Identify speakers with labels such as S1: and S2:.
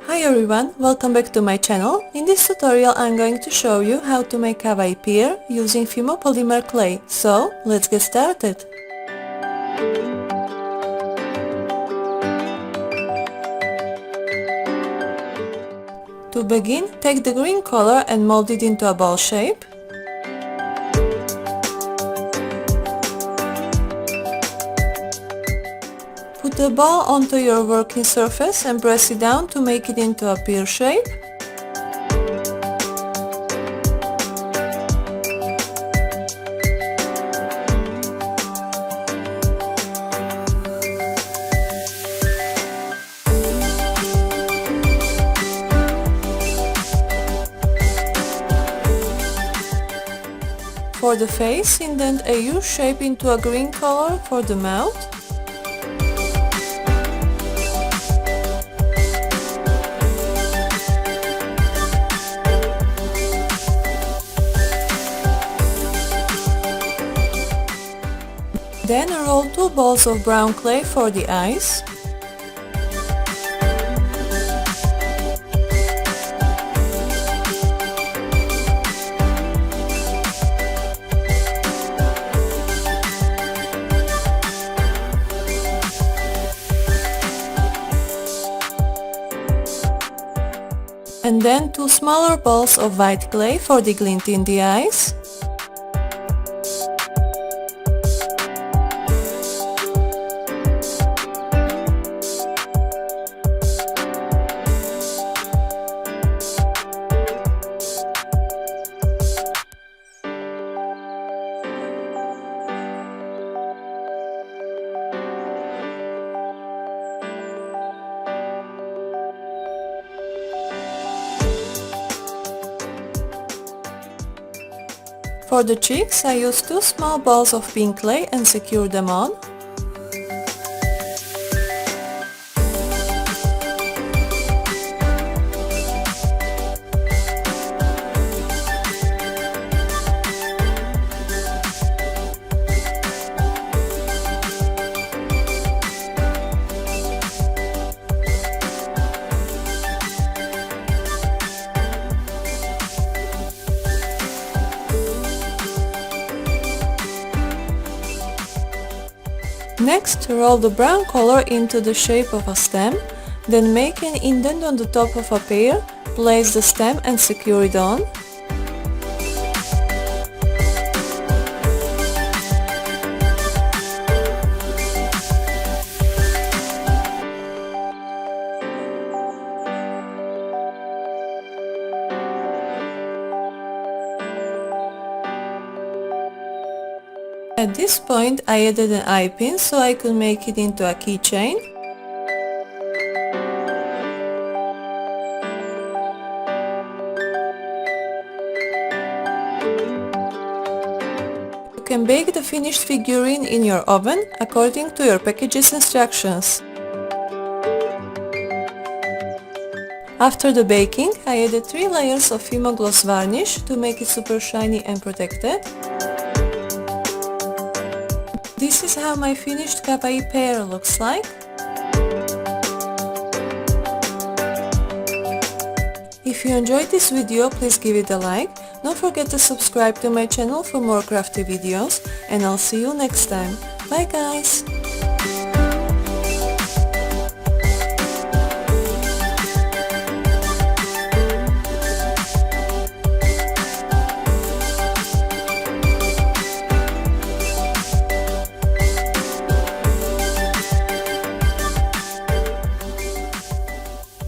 S1: Hi everyone, welcome back to my channel. In this tutorial I'm going to show you how to make Kawaii Pear using Fimo polymer clay. So, let's get started. To begin, take the green color and mold it into a ball shape. Put the ball onto your working surface and press it down to make it into a pear shape. For the face, indent a U shape into a green color for the mouth. Then roll 2 balls of brown clay for the eyes. And then 2 smaller balls of white clay for the glint in the eyes. For the cheeks, I used 2 small balls of pink clay and secured them on. Next, roll the brown color into the shape of a stem, then make an indent on the top of a pear, place the stem and secure it on. At this point I added an eye pin so I could make it into a keychain. You can bake the finished figurine in your oven according to your package's instructions. After the baking, I added 3 layers of Fimo gloss varnish to make it super shiny and protected. This is how my finished Kawaii Pear looks like. If you enjoyed this video, please give it a like. Don't forget to subscribe to my channel for more crafty videos, and I'll see you next time. Bye guys!